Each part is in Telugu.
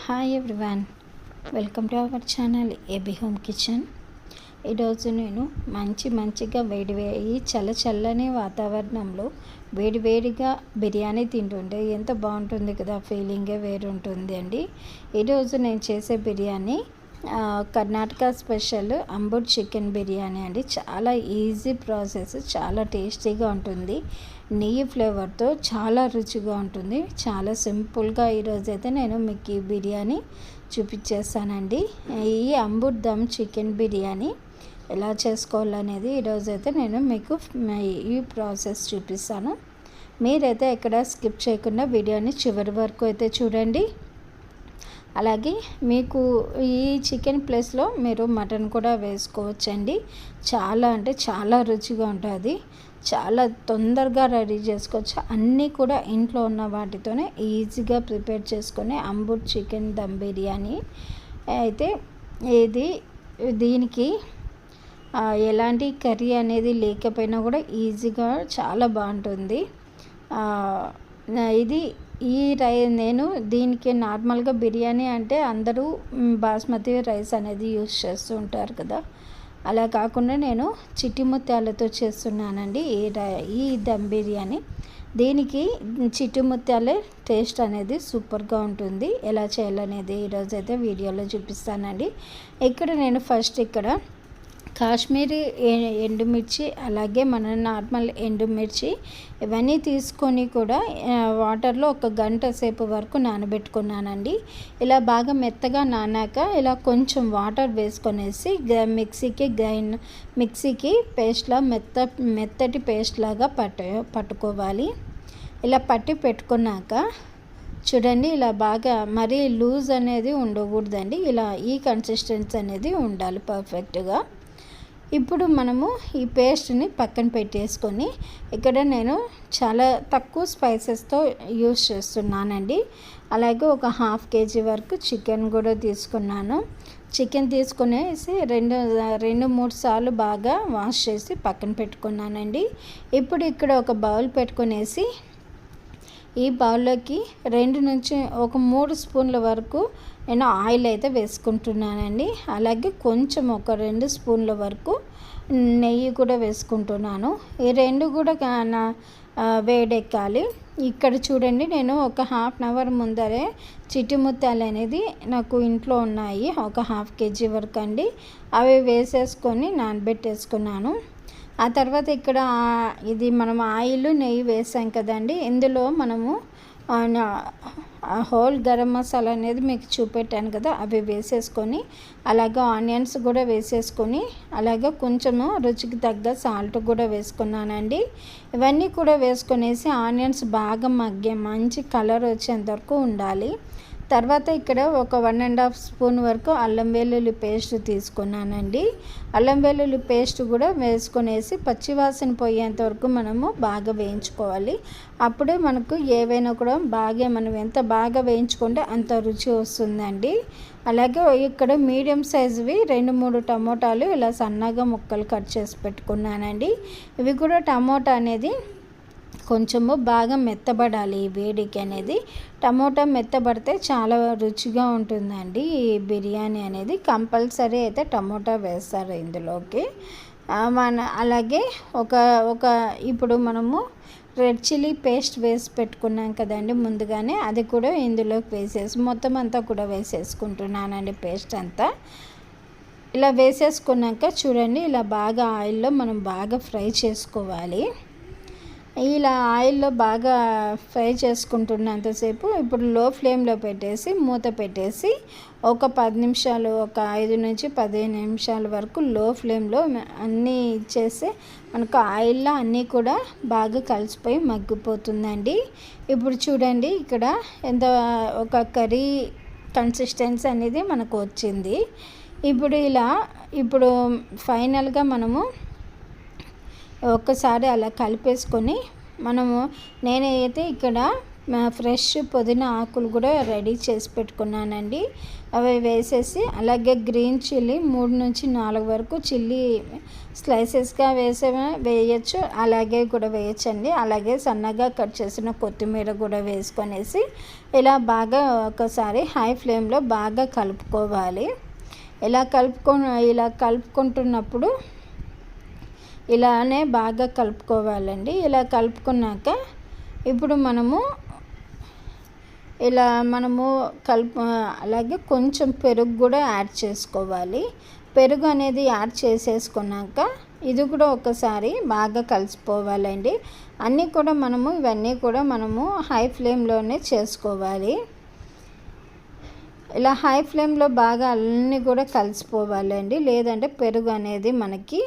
Hi everyone, welcome to our channel AB home kitchen. ఈరోజు నేను మంచిగా వేడి చల్లని వాతావరణంలో వేడిగా బిర్యానీ తింటుంటే ఎంత బాగుంటుంది కదా, ఫీలింగే వేరు ఉంటుంది అండి. ఈరోజు నేను చేసే బిర్యానీ కర్ణాటక స్పెషల్ అంబుడ్ చికెన్ బిర్యానీ అండి. చాలా ఈజీ ప్రాసెస్, చాలా టేస్టీగా ఉంటుంది. నెయ్యి ఫ్లేవర్తో చాలా రుచిగా ఉంటుంది. చాలా సింపుల్గా ఈరోజైతే నేను మీకు ఈ బిర్యానీ చూపించేస్తానండి. ఈ అంబుడ్ దమ్ చికెన్ బిర్యానీ ఎలా చేసుకోవాలనేది ఈరోజైతే నేను మీకు ఈ ప్రాసెస్ చూపిస్తాను. మీరైతే ఎక్కడ స్కిప్ చేయకుండా వీడియోని చివరి వరకు అయితే చూడండి. అలాగే మీకు ఈ చికెన్ ప్లేస్లో మీరు మటన్ కూడా వేసుకోవచ్చండి. చాలా అంటే చాలా రుచిగా ఉంటుంది. చాలా తొందరగా రెడీ చేసుకోవచ్చు. అన్నీ కూడా ఇంట్లో ఉన్న వాటితోనే ఈజీగా ప్రిపేర్ చేసుకునే అంబుడ్ చికెన్ దమ్ బిర్యానీ అయితే దీనికి ఎలాంటి కర్రీ అనేది లేకపోయినా కూడా ఈజీగా చాలా బాగుంటుంది. నేను దీనికి నార్మల్గా బిర్యానీ అంటే అందరూ బాస్మతి రైస్ అనేది యూస్ చేస్తూ ఉంటారు కదా, అలా కాకుండా నేను చిట్టి ముత్యాలతో చేస్తున్నానండి ఈ దమ్ బిర్యానీ. దీనికి చిట్టి ముత్యాలే టేస్ట్ అనేది సూపర్గా ఉంటుంది. ఎలా చేయాలనేది ఈరోజైతే వీడియోలో చూపిస్తానండి. ఇక్కడ నేను ఫస్ట్ కాశ్మీరీ ఎండుమిర్చి, అలాగే మన నార్మల్ ఎండుమిర్చి ఇవన్నీ తీసుకొని కూడా వాటర్లో 1 గంట సేపు వరకు నానబెట్టుకున్నానండి. ఇలా బాగా మెత్తగా నానాక ఇలా కొంచెం వాటర్ వేసుకొనేసి మిక్సీకి పేస్ట్లా మెత్తటి పేస్ట్ లాగా పట్టుకోవాలి. ఇలా పట్టి పెట్టుకున్నాక చూడండి, ఇలా బాగా మరీ లూజ్ అనేది ఉండకూడదండి. ఇలా ఈ కన్సిస్టెన్సీ అనేది ఉండాలి పర్ఫెక్ట్గా. ఇప్పుడు మనము ఈ పేస్ట్ని పక్కన పెట్టేసుకొని ఇక్కడ నేను చాలా తక్కువ స్పైసెస్తో యూస్ చేస్తున్నానండి. అలాగే ఒక 1/2 kg వరకు చికెన్ కూడా తీసుకున్నాను. చికెన్ తీసుకునేసి 2-3 సార్లు బాగా వాష్ చేసి పక్కన పెట్టుకున్నానండి. ఇప్పుడు ఇక్కడ ఒక బౌల్ పెట్టుకునేసి ఈ బౌల్లోకి 2 నుంచి 3 స్పూన్ల వరకు నేను ఆయిల్ అయితే వేసుకుంటున్నానండి. అలాగే కొంచెం ఒక 2 స్పూన్ల వరకు నెయ్యి కూడా వేసుకుంటున్నాను. ఈ 2 కూడా వేడెక్కాలి. ఇక్కడ చూడండి, నేను ఒక 1/2 అవర్ ముందరే చిట్టి ముత్యాలు అనేది నాకు ఇంట్లో ఉన్నాయి, ఒక 1/2 kg వరకు అండి. అవి వేసేసుకొని నానబెట్టేసుకున్నాను. ఆ తర్వాత ఇక్కడ ఇది మనం ఆయిల్ నెయ్యి వేసాం కదండి, ఇందులో మనము హోల్ గరం మసాలా అనేది మీకు చూపెట్టాను కదా, అవి వేసేసుకొని అలాగే ఆనియన్స్ కూడా వేసేసుకొని అలాగే కొంచెము రుచికి తగ్గ సాల్ట్ కూడా వేసుకున్నానండి. ఇవన్నీ కూడా వేసుకొనేసి ఆనియన్స్ బాగా మంచి కలర్ వచ్చేంత వరకు ఉండాలి. తర్వాత ఇక్కడ ఒక 1.5 స్పూన్ వరకు అల్లం వెల్లుల్లి పేస్ట్ తీసుకున్నానండి. అల్లం వెల్లుల్లి పేస్ట్ కూడా వేసుకొనేసి పచ్చివాసన పోయేంత వరకు మనము బాగా వేయించుకోవాలి. అప్పుడే మనకు ఏవైనా కూడా మనం ఎంత బాగా వేయించుకుంటే అంత రుచి వస్తుందండి. అలాగే ఇక్కడ మీడియం సైజువి 2-3 టమోటాలు ఇలా సన్నగా ముక్కలు కట్ చేసి పెట్టుకున్నానండి. ఇవి కూడా టమోటా అనేది కొంచెము బాగా మెత్తబడాలి. ఈ వేడికి అనేది టమోటా మెత్తబడితే చాలా రుచిగా ఉంటుందండి. ఈ బిర్యానీ అనేది కంపల్సరీ అయితే టమోటా వేస్తారు ఇందులోకి. అలాగే ఇప్పుడు మనము రెడ్ చిల్లీ పేస్ట్ వేసి పెట్టుకున్నాం కదండి ముందుగానే, అది కూడా ఇందులోకి మొత్తం అంతా కూడా వేసేసుకుంటున్నానండి. పేస్ట్ అంతా ఇలా వేసేసుకున్నాక చూడండి, ఇలా బాగా ఆయిల్లో మనం బాగా ఫ్రై చేసుకోవాలి. ఇలా ఆయిల్లో బాగా ఫ్రై చేసుకుంటున్నంతసేపు ఇప్పుడు లో ఫ్లేమ్లో పెట్టేసి మూత పెట్టేసి ఒక 10 నిమిషాలు, ఒక 5 నుంచి 15 నిమిషాల వరకు లో ఫ్లేమ్లో అన్నీ ఇచ్చేసి మనకు ఆయిల్లో అన్నీ కూడా బాగా కలిసిపోయి మగ్గిపోతుందండి. ఇప్పుడు చూడండి, ఇక్కడ ఒక కర్రీ కన్సిస్టెన్సీ అనేది మనకు వచ్చింది. ఇప్పుడు ఫైనల్గా మనము ఒక్కసారి అలా కలిపేసుకొని నేనైతే ఇక్కడ ఫ్రెష్ పుదీనా ఆకులు కూడా రెడీ చేసి పెట్టుకున్నానండి. అవి వేసేసి అలాగే గ్రీన్ చిల్లీ 3 నుంచి 4 వరకు చిల్లీ స్లైసెస్గా వేయచ్చు, అలాగే కూడా వేయచ్చండి. అలాగే సన్నగా కట్ చేసిన కొత్తిమీర కూడా వేసుకొనేసి ఇలా బాగా ఒకసారి హై ఫ్లేమ్లో బాగా కలుపుకోవాలి. ఇలా కలుపుకుంటున్నప్పుడు ఇలానే బాగా కలుపుకోవాలండి. ఇలా కలుపుకున్నాక ఇప్పుడు మనము అలాగే కొంచెం పెరుగు కూడా యాడ్ చేసుకోవాలి. పెరుగు అనేది యాడ్ చేసేసుకున్నాక ఇది కూడా ఒకసారి బాగా కలిసిపోవాలండి. ఇవన్నీ కూడా మనము హై ఫ్లేమ్లోనే చేసుకోవాలి. ఇలా హై ఫ్లేమ్లో బాగా అన్నీ కూడా కలిసిపోవాలండి, లేదంటే పెరుగు అనేది మనకి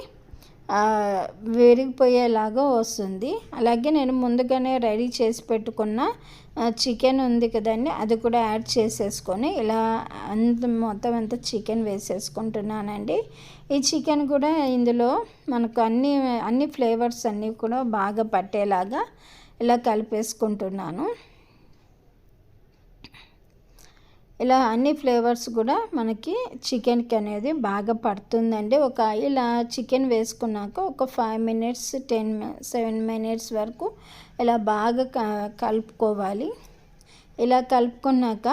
విరిగిపోయేలాగా వస్తుంది. అలాగే నేను ముందుగానే రెడీ చేసి పెట్టుకున్న చికెన్ ఉంది కదండి, అది కూడా యాడ్ చేసేసుకొని ఇలా మొత్తం అంతా చికెన్ వేసేసుకుంటున్నానండి. ఈ చికెన్ కూడా ఇందులో మనకు అన్ని ఫ్లేవర్స్ అన్నీ కూడా బాగా పట్టేలాగా ఇలా కలిపేసుకుంటున్నాను. ఇలా అన్ని ఫ్లేవర్స్ కూడా మనకి చికెన్కి అనేది బాగా పడుతుందండి. ఇలా చికెన్ వేసుకున్నాక ఒక 5 మినిట్స్ 7 మినిట్స్ వరకు ఇలా బాగా కలుపుకోవాలి. ఇలా కలుపుకున్నాక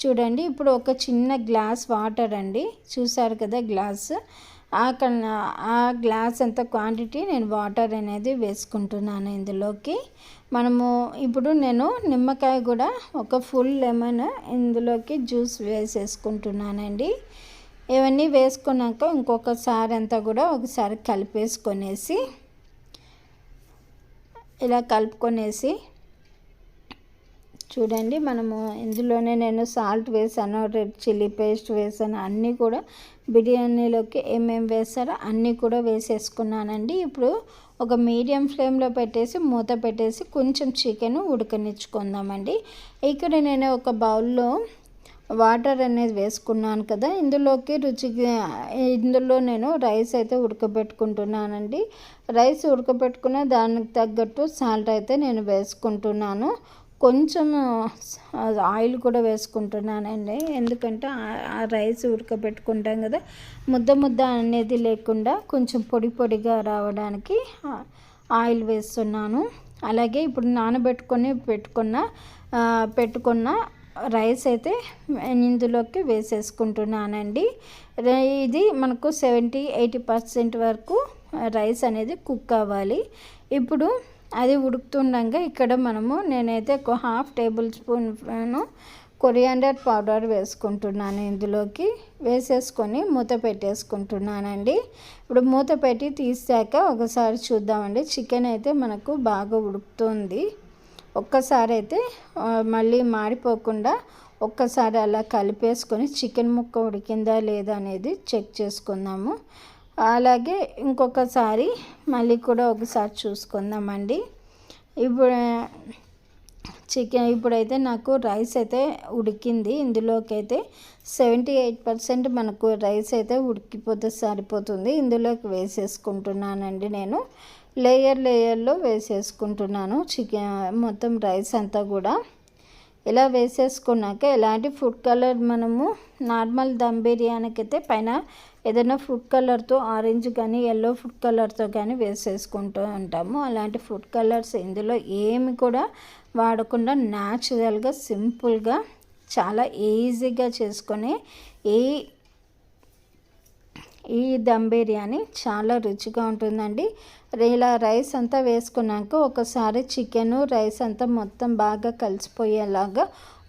చూడండి, ఇప్పుడు ఒక చిన్న గ్లాస్ వాటర్ అండి, చూసారు కదా గ్లాస్, ఆ గ్లాస్ అంత క్వాంటిటీ నేను వాటర్ అనేది వేసుకుంటున్నాను ఇందులోకి. ఇప్పుడు నేను నిమ్మకాయ కూడా ఒక ఫుల్ లెమన్ ఇందులోకి జ్యూస్ వేసేసుకుంటున్నానండి. ఇవన్నీ వేసుకున్నాక ఇంకొకసారి అంతా కూడా ఒకసారి కలిపేసుకొనేసి ఇలా కలుపుకొనేసి చూడండి, ఇందులోనే నేను సాల్ట్ వేసాను, రెడ్ చిల్లీ పేస్ట్ వేసాను, అన్నీ కూడా బిర్యానీలోకి ఏమేమి వేస్తారో అన్నీ కూడా వేసేసుకున్నానండి. ఇప్పుడు ఒక మీడియం ఫ్లేమ్లో పెట్టేసి మూత పెట్టేసి కొంచెం చికెన్ ఉడకనిచ్చుకుందామండి. ఇక్కడ నేను ఒక బౌల్లో వాటర్ అనేది వేసుకున్నాను కదా, ఇందులో నేను రైస్ అయితే ఉడకబెట్టుకుంటున్నానండి. రైస్ ఉడకబెట్టుకున్న దానికి తగ్గట్టు సాల్ట్ అయితే నేను వేసుకుంటున్నాను. కొంచెం ఆయిల్ కూడా వేసుకుంటున్నానండి, ఎందుకంటే ఆ రైస్ ఉడకబెట్టుకుంటాం కదా, ముద్ద అనేది లేకుండా కొంచెం పొడి పొడిగా రావడానికి ఆయిల్ వేస్తున్నాను. అలాగే ఇప్పుడు పెట్టుకున్న రైస్ అయితే ఇందులోకి వేసేసుకుంటున్నానండి. ఇది మనకు 70-80% వరకు రైస్ అనేది కుక్ అవ్వాలి. ఇప్పుడు అది ఉడుకుతుండగా ఇక్కడ నేనైతే ఒక 1/2 టేబుల్ స్పూన్ కొరియాండర్ పౌడర్ వేసుకుంటున్నాను. ఇందులోకి వేసేసుకొని మూత పెట్టేసుకుంటున్నానండి. ఇప్పుడు మూత పెట్టి తీసాక ఒకసారి చూద్దామండి. చికెన్ అయితే మనకు బాగా ఉడుకుతుంది. ఒక్కసారి అయితే మళ్ళీ మాడిపోకుండా ఒక్కసారి అలా కలిపేసుకొని చికెన్ ముక్క ఉడికిందా లేదా అనేది చెక్ చేసుకుందాము. అలాగే ఇంకొకసారి మళ్ళీ కూడా ఒకసారి చూసుకుందామండి. ఇప్పుడైతే నాకు రైస్ అయితే ఉడికింది. ఇందులోకి అయితే 78% మనకు రైస్ అయితే ఉడికిపోతే సరిపోతుంది. ఇందులోకి వేసేసుకుంటున్నానండి. నేను లేయర్లో వేసేసుకుంటున్నాను చికెన్ మొత్తం రైస్ అంతా కూడా. ఇలా వేసేసుకున్నాక ఎలాంటి ఫుడ్ కలర్ నార్మల్ దమ్ బిర్యానీకి అయితే పైన ఏదైనా ఫుడ్ కలర్తో ఆరెంజ్ కానీ ఎల్లో ఫుడ్ కలర్తో కానీ వేసేసుకుంటూ ఉంటాము. అలాంటి ఫుడ్ కలర్స్ ఇందులో ఏమి కూడా వాడకుండా న్యాచురల్గా సింపుల్గా చాలా ఈజీగా చేసుకునే ఈ దమ్ బిర్యానీ చాలా రుచిగా ఉంటుందండి. ఇలా రైస్ అంతా వేసుకున్నాక ఒకసారి చికెను రైస్ అంతా మొత్తం బాగా కలిసిపోయేలాగా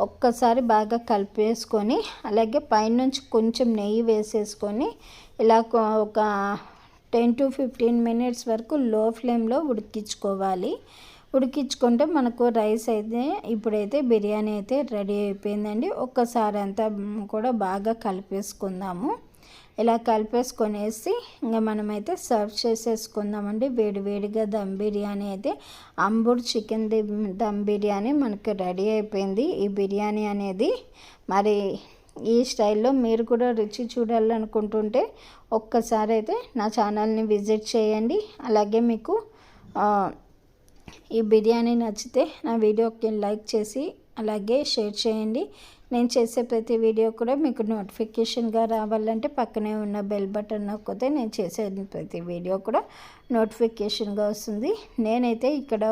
ఒక్కసారి బాగా కలిపేసుకొని అలాగే పైనుంచి కొంచెం నెయ్యి వేసేసుకొని ఇలా ఒక 10-15 మినిట్స్ వరకు లో ఫ్లేమ్లో ఉడికించుకుంటే మనకు రైస్ అయితే ఇప్పుడైతే బిర్యానీ అయితే రెడీ అయిపోయిందండి. ఒక్కసారి అంతా కూడా బాగా కలిపేసుకుందాము. ఇలా కలిపేసుకొనేసి ఇంకా మనమైతే సర్వ్ చేసేసుకుందామండి. వేడివేడిగా దమ్ బిర్యానీ అయితే అంబూర్ చికెన్ దమ్ బిర్యానీ మనకి రెడీ అయిపోయింది. ఈ బిర్యానీ అనేది మరి ఈ స్టైల్లో మీరు కూడా రుచి చూడాలనుకుంటుంటే ఒక్కసారి అయితే నా ఛానల్ని విజిట్ చేయండి. అలాగే మీకు ఈ బిర్యానీ నచ్చితే నా వీడియోకి లైక్ చేసి అలాగే షేర్ చేయండి. నేను చేసే ప్రతి వీడియో కూడా మీకు నోటిఫికేషన్గా రావాలంటే పక్కనే ఉన్న బెల్ బటన్ నొక్కితే నేను చేసే ప్రతి వీడియో కూడా నోటిఫికేషన్గా వస్తుంది. నేనైతే ఇక్కడ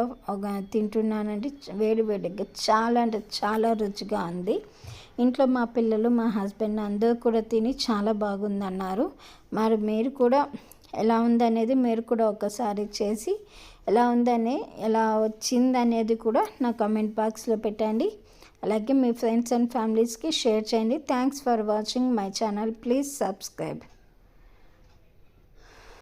తింటున్నానంటే వేడిగా చాలా అంటే చాలా రుచిగా ఉంది. ఇంట్లో మా పిల్లలు మా హస్బెండ్ అందరూ కూడా తిని చాలా బాగుందన్నారు. మరి మీరు కూడా ఎలా ఉందనేది మీరు కూడా ఒకసారి చేసి ఎలా వచ్చిందనేది కూడా నా కామెంట్ బాక్స్లో పెట్టండి. అలాగే మీ ఫ్రెండ్స్ అండ్ ఫ్యామిలీస్కి షేర్ చేయండి. Thanks for watching my channel. Please subscribe.